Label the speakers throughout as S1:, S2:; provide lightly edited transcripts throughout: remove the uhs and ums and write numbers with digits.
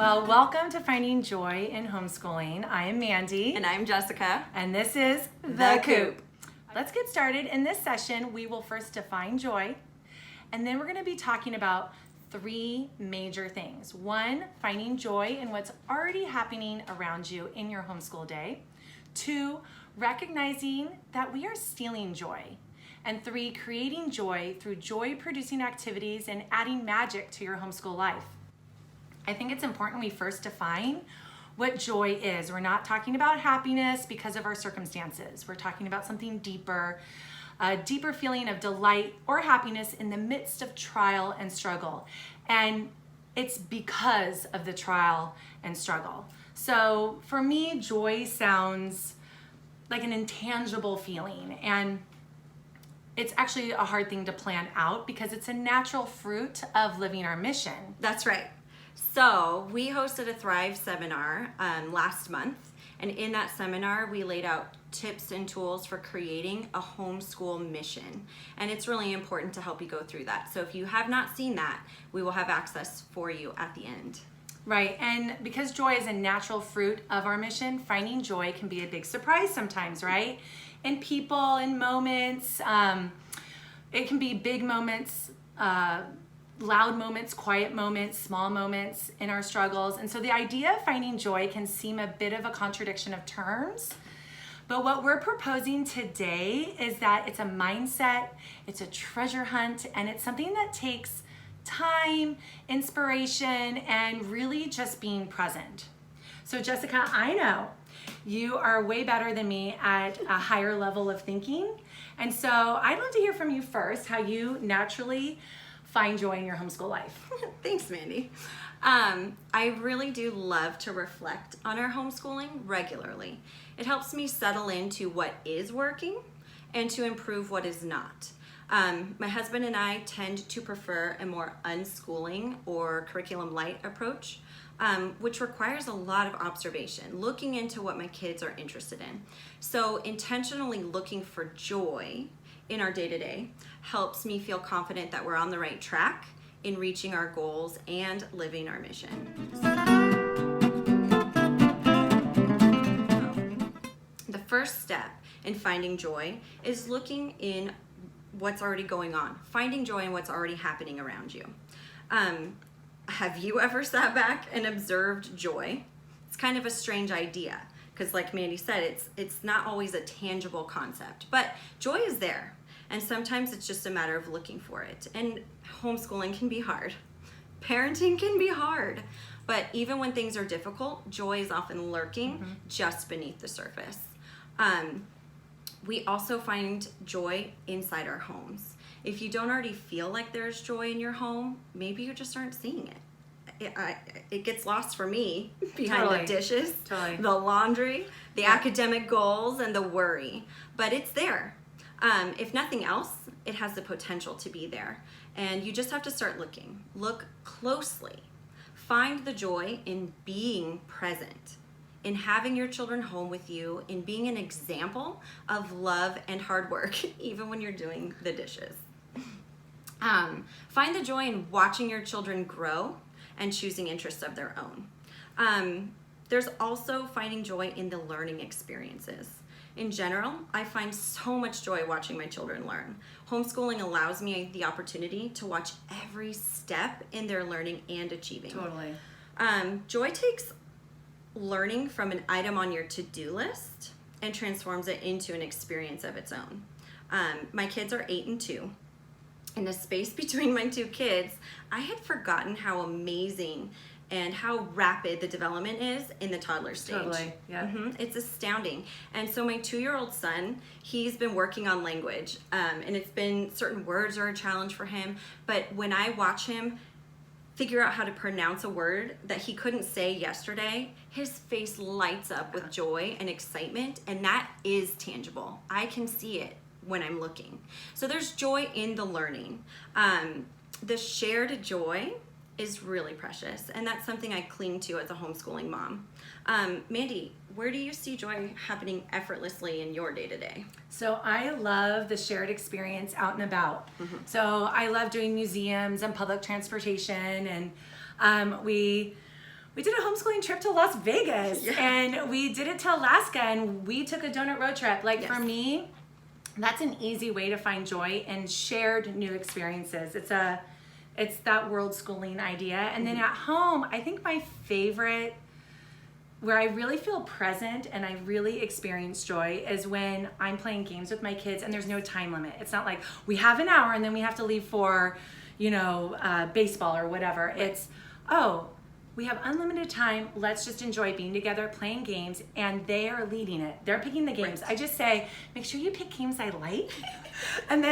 S1: Well, welcome to Finding Joy in Homeschooling. I am Mandy.
S2: And I'm Jessica.
S1: And this is The Coop. Let's get started. In this session, we will first define joy, and then we're going to be talking about three major things. One, finding joy in what's already happening around you in your homeschool day. Two, recognizing that we are stealing joy. And three, creating joy through joy-producing activities and adding magic to your homeschool life. I think it's important we first define what joy is. We're not talking about happiness because of our circumstances. We're talking about something deeper, a deeper feeling of delight or happiness in the midst of trial and struggle. And it's because of the trial and struggle. So for me, joy sounds like an intangible feeling, and it's actually a hard thing to plan out because it's a natural fruit of living our mission.
S2: That's right. So we hosted a Thrive seminar last month, and in that seminar we laid out tips and tools for creating a homeschool mission, and it's really important to help you go through that. So if you have not seen that, we will have access for you at the end.
S1: Right, and because joy is a natural fruit of our mission, finding joy can be a big surprise sometimes, right? In people, in moments, it can be big moments, loud moments, quiet moments, small moments in our struggles. And so the idea of finding joy can seem a bit of a contradiction of terms. But what we're proposing today is that it's a mindset, it's a treasure hunt, and it's something that takes time, inspiration, and really just being present. So Jessica, I know you are way better than me at a higher level of thinking. And so I'd love to hear from you first, how you naturally find joy in your homeschool life.
S2: Thanks, Mandy. I really do love to reflect on our homeschooling regularly. It helps me settle into what is working and to improve what is not. My husband and I tend to prefer a more unschooling or curriculum light approach, which requires a lot of observation, looking into what my kids are interested in. So intentionally looking for joy in our day-to-day helps me feel confident that we're on the right track in reaching our goals and living our mission. The first step in finding joy is looking in what's already going on, finding joy in what's already happening around you. Have you ever sat back and observed joy? It's kind of a strange idea because, like Mandy said, it's not always a tangible concept, but joy is there. And sometimes it's just a matter of looking for it. And homeschooling can be hard. Parenting can be hard. But even when things are difficult, joy is often lurking just beneath the surface. We also find joy inside our homes. If you don't already feel like there's joy in your home, maybe you just aren't seeing it. It gets lost for me behind the dishes, the laundry, the academic goals, and the worry. But it's there. If nothing else, it has the potential to be there. And you just have to start looking. Look closely. Find the joy in being present, in having your children home with you, in being an example of love and hard work, even when you're doing the dishes. Find the joy in watching your children grow and choosing interests of their own. There's also finding joy in the learning experiences. In general, I find so much joy watching my children learn. Homeschooling allows me the opportunity to watch every step in their learning and achieving.
S1: Totally.
S2: Joy takes learning from an item on your to-do list and transforms it into an experience of its own. My kids are 8 and 2. In the space between my two kids, I had forgotten how amazing and how rapid the development is in the toddler stage.
S1: Totally, yeah.
S2: It's astounding. And so my 2-year-old son, he's been working on language, and it's been certain words are a challenge for him, but when I watch him figure out how to pronounce a word that he couldn't say yesterday, his face lights up with joy and excitement, and that is tangible. I can see it when I'm looking. So there's joy in the learning. The shared joy is really precious, and that's something I cling to as a homeschooling mom. Mandy, where do you see joy happening effortlessly in your day-to-day?
S1: So I love the shared experience out and about. So I love doing museums and public transportation, and we we did a homeschooling trip to Las Vegas,
S2: Yeah.
S1: and we did it to Alaska, and we took a donut road trip. Like,
S2: Yes.
S1: for me, that's an easy way to find joy in shared new experiences. It's that world schooling idea. And then at home, I think my favorite, where I really feel present and I really experience joy, is when I'm playing games with my kids and there's no time limit. It's not like we have an hour and then we have to leave for, baseball or whatever.
S2: Right.
S1: It's, we have unlimited time. Let's just enjoy being together, playing games, and they are leading it. They're picking the games.
S2: Right.
S1: I just say, make sure you pick games I like, and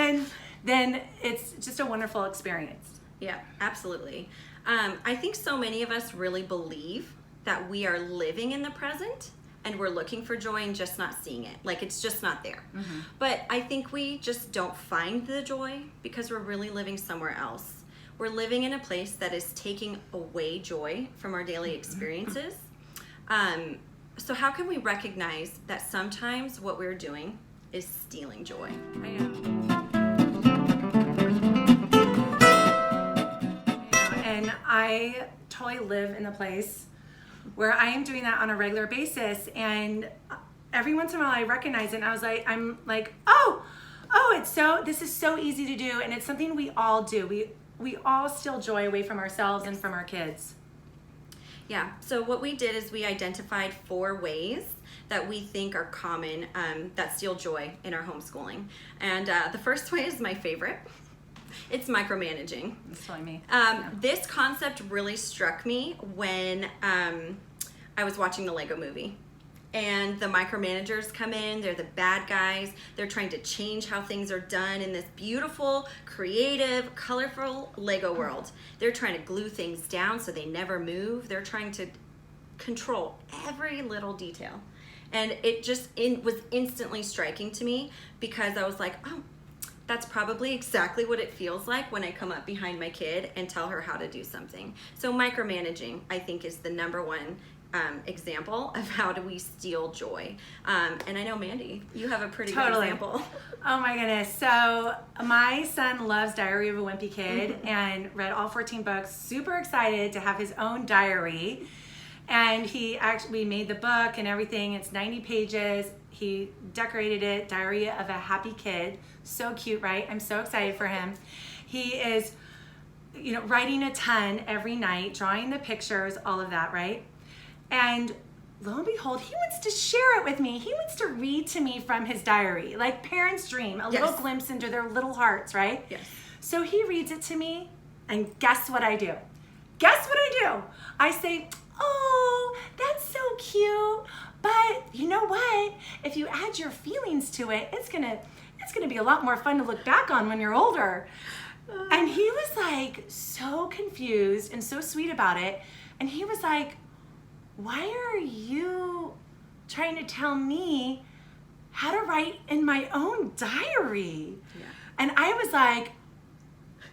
S1: then it's just a wonderful experience.
S2: Yeah, absolutely. I think so many of us really believe that we are living in the present and we're looking for joy and just not seeing it. Like, it's just not there.
S1: Mm-hmm.
S2: But I think we just don't find the joy because we're really living somewhere else. We're living in a place that is taking away joy from our daily experiences. So how can we recognize that sometimes what we're doing is stealing joy?
S1: I am. And I totally live in a place where I am doing that on a regular basis, and every once in a while I recognize it, and I'm like, this is so easy to do, and it's something we all do. We all steal joy away from ourselves and from our kids.
S2: Yeah, so what we did is we identified 4 ways that we think are common that steal joy in our homeschooling. And the first way is my favorite. It's micromanaging.
S1: That's totally me.
S2: This concept really struck me when I was watching the Lego movie. And the micromanagers come in, they're the bad guys. They're trying to change how things are done in this beautiful, creative, colorful Lego world. They're trying to glue things down so they never move. They're trying to control every little detail. And it just was instantly striking to me because I was like, oh, that's probably exactly what it feels like when I come up behind my kid and tell her how to do something. So micromanaging, I think, is the number one example of how do we steal joy. And I know, Mandy, you have a pretty good example.
S1: Oh my goodness. So my son loves Diary of a Wimpy Kid and read all 14 books, super excited to have his own diary. And we made the book and everything. It's 90 pages. He decorated it, Diary of a Happy Kid. So cute, right? I'm so excited for him. He is, writing a ton every night, drawing the pictures, all of that, right? And lo and behold, he wants to share it with me. He wants to read to me from his diary, like parents dream, a little glimpse into their little hearts, right?
S2: Yes.
S1: So he reads it to me, and guess what I do? Guess what I do? I say, oh, that's so cute, but you know what? If you add your feelings to it, it's gonna be a lot more fun to look back on when you're older. And he was like so confused and so sweet about it. And he was like, why are you trying to tell me how to write in my own diary?
S2: Yeah.
S1: And I was like,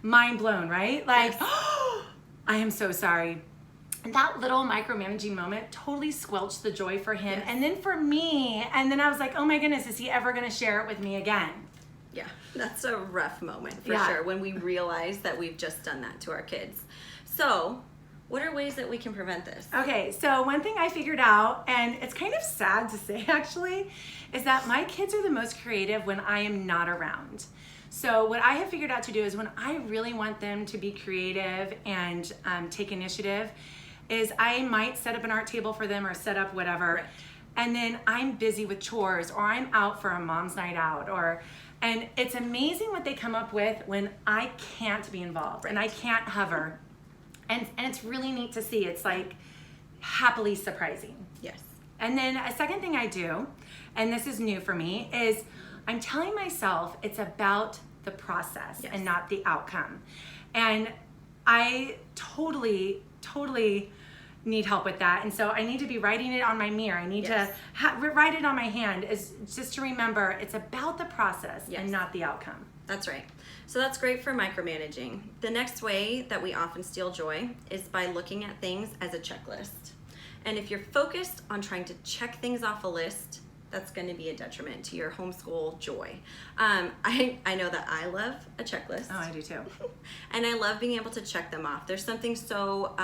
S1: mind blown, right? Like,
S2: Yes.
S1: oh, I am so sorry. And that little micromanaging moment totally squelched the joy for him.
S2: Yes.
S1: And then for me, and then I was like, oh my goodness, is he ever gonna share it with me again?
S2: Yeah, that's a rough moment for
S1: Yeah.
S2: sure when we realize that we've just done that to our kids. So, what are ways that we can prevent this?
S1: Okay, so one thing I figured out, and it's kind of sad to say actually, is that my kids are the most creative when I am not around. So what I have figured out to do is when I really want them to be creative and take initiative, is I might set up an art table for them or set up whatever,
S2: Right.
S1: and then I'm busy with chores or I'm out for a mom's night out and it's amazing what they come up with when I can't be involved and I can't hover. And it's really neat to see. It's like happily surprising.
S2: Yes.
S1: And then a second thing I do, and this is new for me, is I'm telling myself it's about the process
S2: Yes.
S1: and not the outcome. And I totally need help with that. And so I need to be writing it on my mirror. I need
S2: Yes.
S1: to write it on my hand, is just to remember it's about the process
S2: Yes.
S1: and not the outcome.
S2: That's right. So that's great for micromanaging. The next way that we often steal joy is by looking at things as a checklist. And if you're focused on trying to check things off a list, that's going to be a detriment to your homeschool joy. I know that I love a checklist.
S1: Oh, I do too.
S2: And I love being able to check them off. There's something so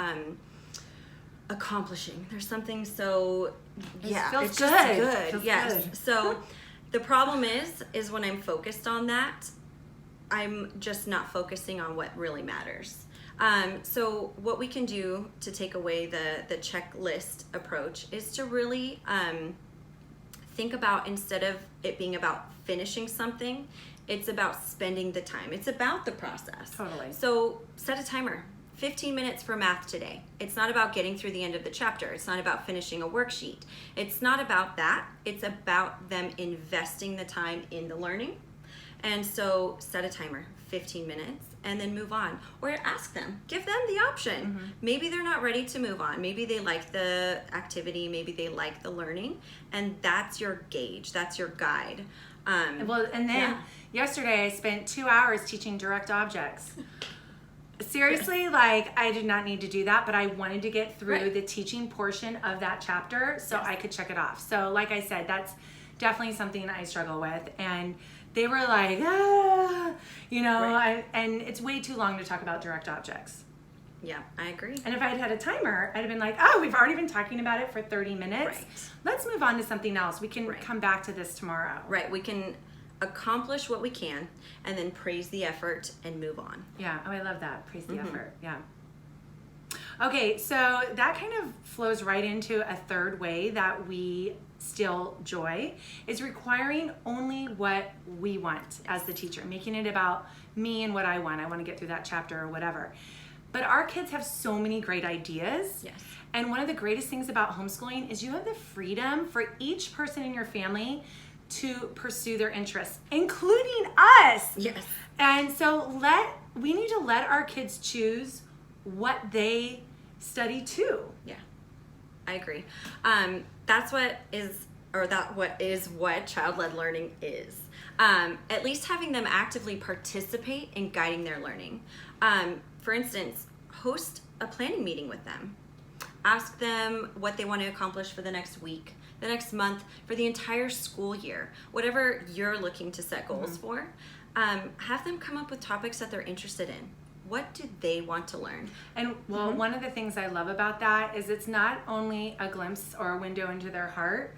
S2: accomplishing. There's something so,
S1: feels
S2: it's
S1: good.
S2: just good.
S1: Feels
S2: Yes.
S1: good.
S2: So the problem is when I'm focused on that, I'm just not focusing on what really matters. So what we can do to take away the checklist approach is to really think about, instead of it being about finishing something, it's about spending the time. It's about the process.
S1: Totally.
S2: So set a timer. 15 minutes for math today. It's not about getting through the end of the chapter. It's not about finishing a worksheet. It's not about that. It's about them investing the time in the learning. And so set a timer, 15 minutes, and then move on. Or ask them, give them the option.
S1: Mm-hmm.
S2: Maybe they're not ready to move on. Maybe they like the activity, maybe they like the learning, and that's your gauge, that's your guide.
S1: Well, and then yesterday I spent 2 hours teaching direct objects. Seriously, like, I did not need to do that, but I wanted to get through the teaching portion of that chapter so I could check it off. So like I said, that's definitely something I struggle with. And they were like, and it's way too long to talk about direct objects.
S2: Yeah, I agree.
S1: And if I had had a timer, I'd have been like, oh, we've already been talking about it for 30 minutes.
S2: Right.
S1: Let's move on to something else. We can come back to this tomorrow.
S2: Right, we can accomplish what we can and then praise the effort and move on.
S1: Yeah, oh, I love that. Praise the effort. Yeah. Okay, so that kind of flows right into a third way that we steal joy, is requiring only what we want as the teacher, making it about me and what I want. I want to get through that chapter or whatever. But our kids have so many great ideas.
S2: Yes.
S1: And one of the greatest things about homeschooling is you have the freedom for each person in your family to pursue their interests, including us.
S2: Yes.
S1: And so we need to let our kids choose what they study too.
S2: Yeah, I agree. That's what child-led learning is. At least having them actively participate in guiding their learning. For instance, host a planning meeting with them. Ask them what they want to accomplish for the next week, the next month, for the entire school year, whatever you're looking to set goals for. Have them come up with topics that they're interested in. What do they want to learn?
S1: And one of the things I love about that is it's not only a glimpse or a window into their heart,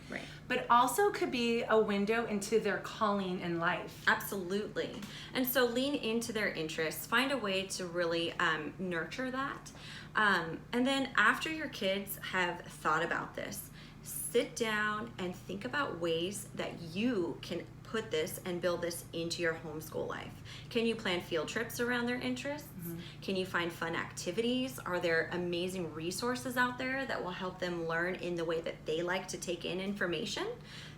S1: but also could be a window into their calling in life.
S2: Absolutely. And so lean into their interests, find a way to really nurture that. And then after your kids have thought about this, sit down and think about ways that you can put this and build this into your homeschool life. Can you plan field trips around their interests? Can you find fun activities? Are there amazing resources out there that will help them learn in the way that they like to take in information?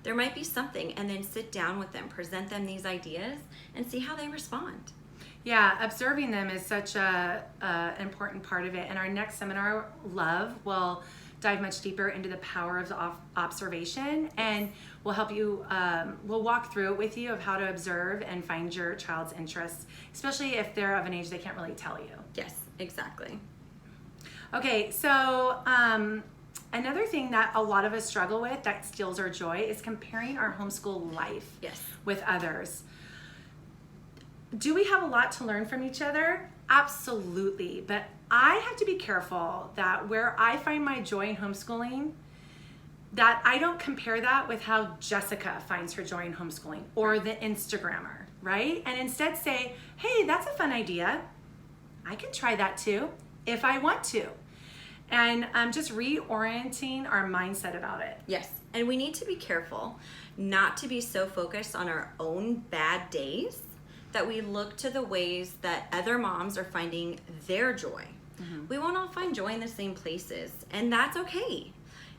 S2: There might be something, and then sit down with them, present them these ideas, and see how they respond.
S1: Yeah, observing them is such a important part of it. And our next seminar, Love, will dive much deeper into the power of observation, and we'll help you, we'll walk through it with you of how to observe and find your child's interests, especially if they're of an age they can't really tell you.
S2: Yes, exactly.
S1: Okay, so another thing that a lot of us struggle with that steals our joy is comparing our homeschool life with others. Do we have a lot to learn from each other? Absolutely, but I have to be careful that where I find my joy in homeschooling, that I don't compare that with how Jessica finds her joy in homeschooling or the Instagrammer, right? And instead say, hey, that's a fun idea. I can try that too if I want to. And just reorienting our mindset about it.
S2: Yes, and we need to be careful not to be so focused on our own bad days that we look to the ways that other moms are finding their joy. We won't all find joy in the same places, and that's okay.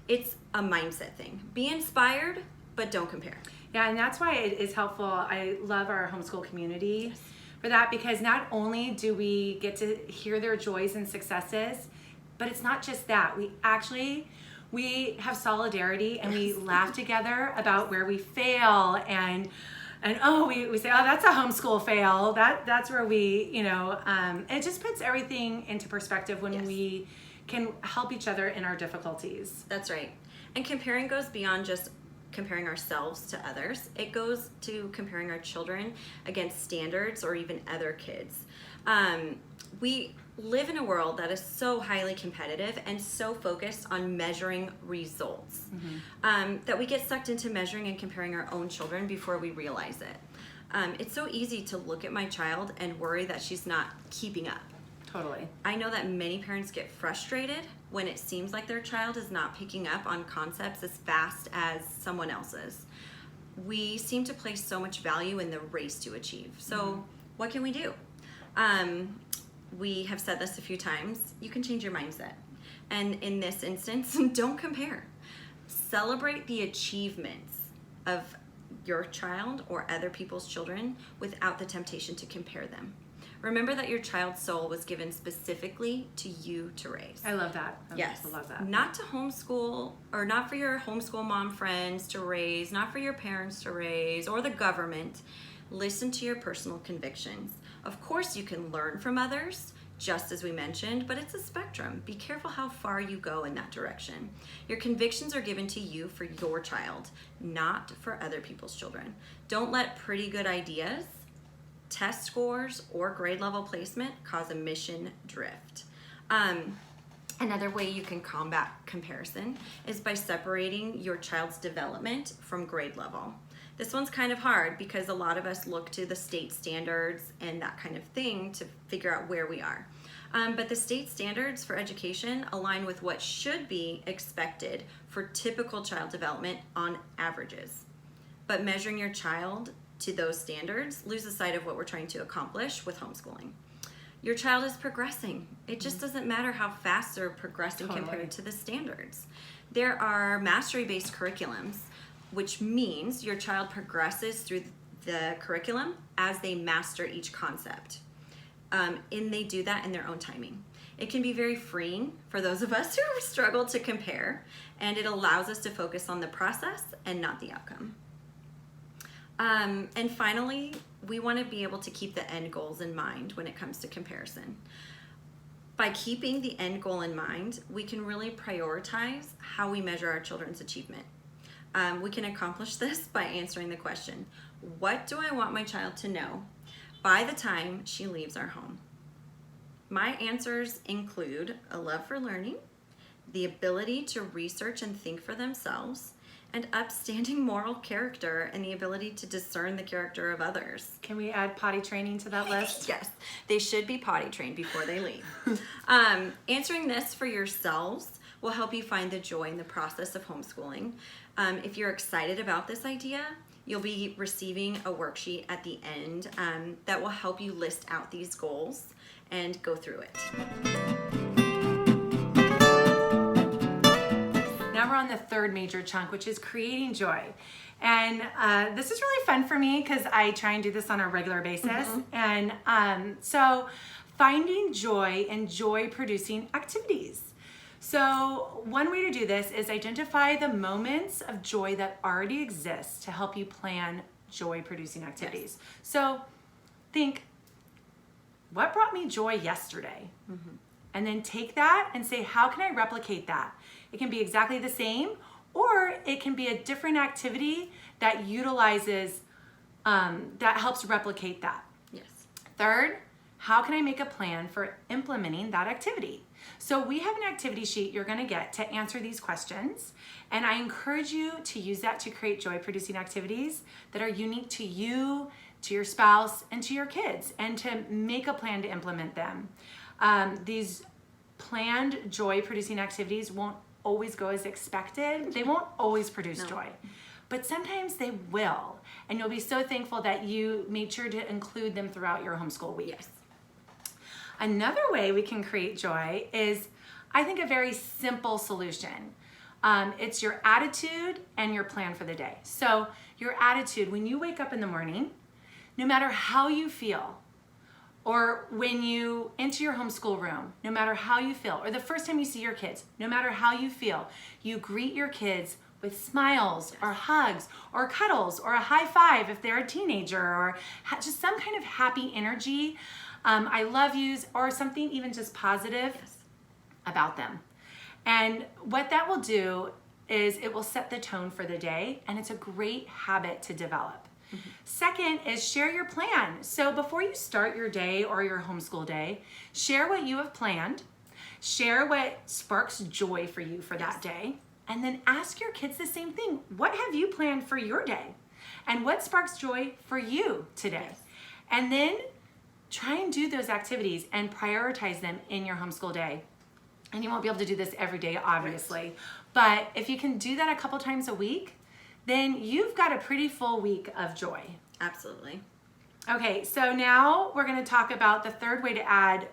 S2: It's a mindset thing. Be inspired, but don't compare.
S1: Yeah, and that's why it is helpful. I love our homeschool community for that, because not only do we get to hear their joys and successes, but it's not just that. We have solidarity, and we laugh together about where we fail, and we say, oh, that's a homeschool fail. That's where we, it just puts everything into perspective when we can help each other in our difficulties.
S2: That's right. And comparing goes beyond just comparing ourselves to others. It goes to comparing our children against standards or even other kids. we live in a world that is so highly competitive and so focused on measuring results that we get sucked into measuring and comparing our own children before we realize it. It's so easy to look at my child and worry that she's not keeping up.
S1: Totally.
S2: I know that many parents get frustrated when it seems like their child is not picking up on concepts as fast as someone else's. We seem to place so much value in the race to achieve. So what can we do? We have said this a few times. You can change your mindset. And in this instance, don't compare. Celebrate the achievements of your child or other people's children without the temptation to compare them. Remember that your child's soul was given specifically to you to raise.
S1: I love that.
S2: Yes.
S1: I love that.
S2: Not to homeschool, or not for your homeschool mom friends to raise, not for your parents to raise, or the government. Listen to your personal convictions. Of course, you can learn from others, just as we mentioned, but it's a spectrum. Be careful how far you go in that direction. Your convictions are given to you for your child, not for other people's children. Don't let pretty good ideas, test scores, or grade level placement cause a mission drift. Another way you can combat comparison is by separating your child's development from grade level. This one's kind of hard because a lot of us look to the state standards and that kind of thing to figure out where we are. But the state standards for education align with what should be expected for typical child development on averages. But measuring your child to those standards loses sight of what we're trying to accomplish with homeschooling. Your child is progressing. It just doesn't matter how fast they're progressing compared to the standards. There are mastery-based curriculums, which means your child progresses through the curriculum as they master each concept. And they do that in their own timing. It can be very freeing for those of us who struggle to compare, and it allows us to focus on the process and not the outcome. And finally, we want to be able to keep the end goals in mind when it comes to comparison. By keeping the end goal in mind, we can really prioritize how we measure our children's achievement. We can accomplish this by answering the question, what do I want my child to know by the time she leaves our home? My answers include a love for learning, the ability to research and think for themselves, and upstanding moral character and the ability to discern the character of others.
S1: Can we add potty training to that list?
S2: Yes, they should be potty trained before they leave. Answering this for yourselves will help you find the joy in the process of homeschooling. If you're excited about this idea, you'll be receiving a worksheet at the end that will help you list out these goals and go through it.
S1: Now we're on the third major chunk, which is creating joy. And this is really fun for me because I try and do this on a regular basis. And so finding joy in joy-producing activities. So one way to do this is identify the moments of joy that already exist to help you plan joy-producing activities. Yes. So think, what brought me joy yesterday? And then take that and say, how can I replicate that? It can be exactly the same, or it can be a different activity that utilizes, that helps replicate that.
S2: Yes.
S1: Third, how can I make a plan for implementing that activity? So we have an activity sheet you're gonna get to answer these questions, and I encourage you to use that to create joy-producing activities that are unique to you, to your spouse, and to your kids, and to make a plan to implement them. These planned joy-producing activities won't always go as expected. They won't always produce joy, but sometimes they will, and you'll be so thankful that you made sure to include them throughout your homeschool week.
S2: Yes.
S1: Another way we can create joy is, I think, a very simple solution. It's your attitude and your plan for the day. So your attitude, when you wake up in the morning, no matter how you feel, or when you enter your homeschool room, no matter how you feel, or the first time you see your kids, no matter how you feel, you greet your kids with smiles or hugs or cuddles or a high five if they're a teenager, or just some kind of happy energy. I love yous, or something even just positive about them. And what that will do is it will set the tone for the day, and it's a great habit to develop. Second is share your plan. So before you start your day or your homeschool day, share what you have planned, share what sparks joy for you for that day, and then ask your kids the same thing. What have you planned for your day? And what sparks joy for you today? And then try and do those activities and prioritize them in your homeschool day. And you won't be able to do this every day, obviously. But if you can do that a couple times a week, then you've got a pretty full week of joy.
S2: Absolutely.
S1: Okay, so now we're going to talk about the third way to add,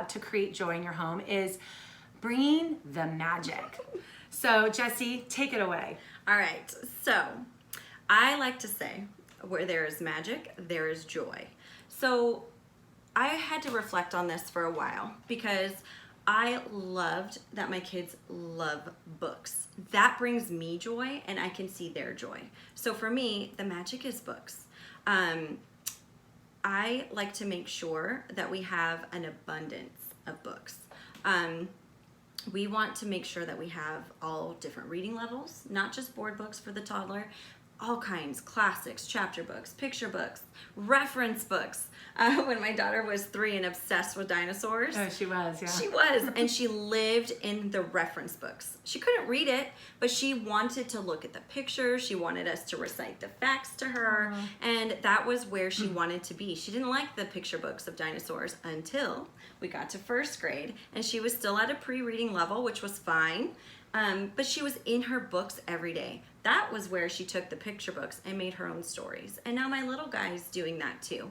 S1: to create joy in your home is bringing the magic. So Jessie, take it away.
S2: All right, so I like to say where there is magic, there is joy. So I had to reflect on this for a while because I loved that my kids love books. That brings me joy and I can see their joy. So for me, the magic is books. I like to make sure that we have an abundance of books. We want to make sure that we have all different reading levels, not just board books for the toddler, all kinds, classics, chapter books, picture books, reference books. When my daughter was 3 and obsessed with dinosaurs.
S1: Oh, she was, yeah.
S2: She was, and she lived in the reference books. She couldn't read it, but she wanted to look at the pictures. She wanted us to recite the facts to her, and that was where she wanted to be. She didn't like the picture books of dinosaurs until we got to first grade, and she was still at a pre-reading level, which was fine, but she was in her books every day. That was where she took the picture books and made her own stories. And now my little guy's doing that too.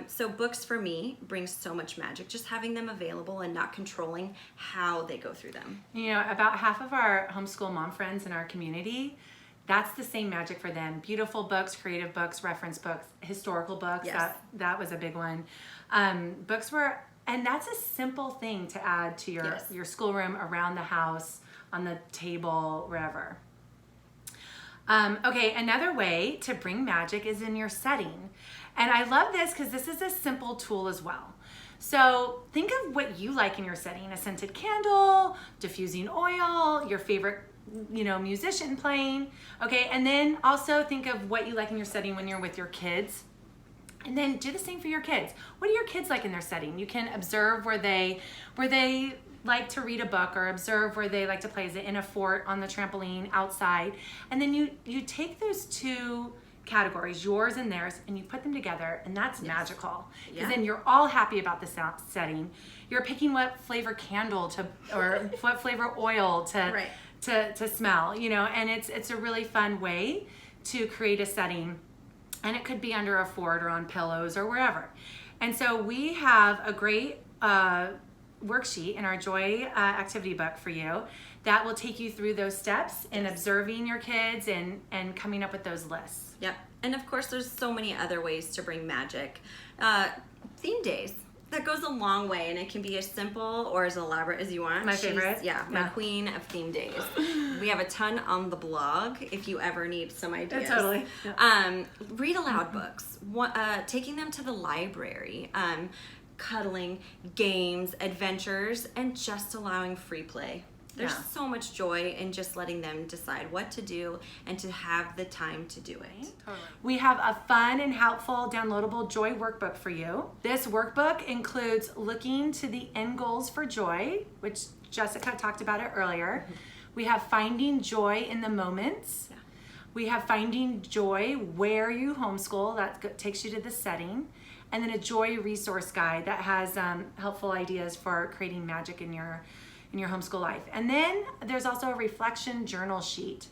S2: So books for me brings so much magic, just having them available and not controlling how they go through them.
S1: You know, about half of our homeschool mom friends in our community, that's the same magic for them. Beautiful books, creative books, reference books, historical books.
S2: Yes.
S1: That was a big one. Books were, and that's a simple thing to add to your schoolroom, around the house, on the table, wherever. Okay, another way to bring magic is in your setting. And I love this because this is a simple tool as well. So think of what you like in your setting: a scented candle, diffusing oil, your favorite, musician playing. Okay, and then also think of what you like in your setting when you're with your kids. And then do the same for your kids. What do your kids like in their setting? You can observe where they like to read a book, or observe where they like to play. Is it in a fort, on the trampoline, outside? And then you take those two categories, yours and theirs, and you put them together, and that's magical. Because then you're all happy about the setting. You're picking what flavor candle or what flavor oil to smell, and it's a really fun way to create a setting. And it could be under a fort or on pillows or wherever. And so we have a great worksheet in our Joy activity book for you that will take you through those steps in observing your kids and coming up with those lists.
S2: Yep. And of course, there's so many other ways to bring magic. Theme days. That goes a long way, and it can be as simple or as elaborate as you want.
S1: My favorite.
S2: My queen of theme days. We have a ton on the blog if you ever need some ideas.
S1: Totally.
S2: Read aloud books. Taking them to the library. Cuddling, games, adventures, and just allowing free play. There's so much joy in just letting them decide what to do and to have the time to do it.
S1: Totally. We have a fun and helpful downloadable Joy workbook for you. This workbook includes looking to the end goals for joy, which Jessica talked about it earlier. We have finding joy in the moments. We have finding joy where you homeschool. That takes you to the setting. And then a joy resource guide that has helpful ideas for creating magic in your homeschool life. And then there's also a reflection journal sheet.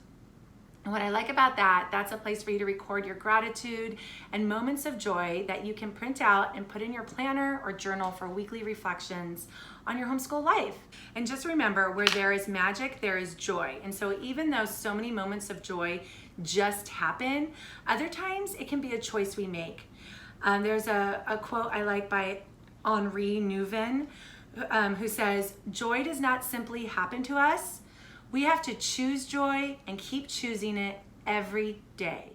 S1: And what I like about that's a place for you to record your gratitude and moments of joy that you can print out and put in your planner or journal for weekly reflections on your homeschool life. And just remember, where there is magic, there is joy. And so even though so many moments of joy just happen, other times it can be a choice we make. There's a quote I like by Henri Nouwen, who says, "Joy does not simply happen to us. We have to choose joy and keep choosing it every day."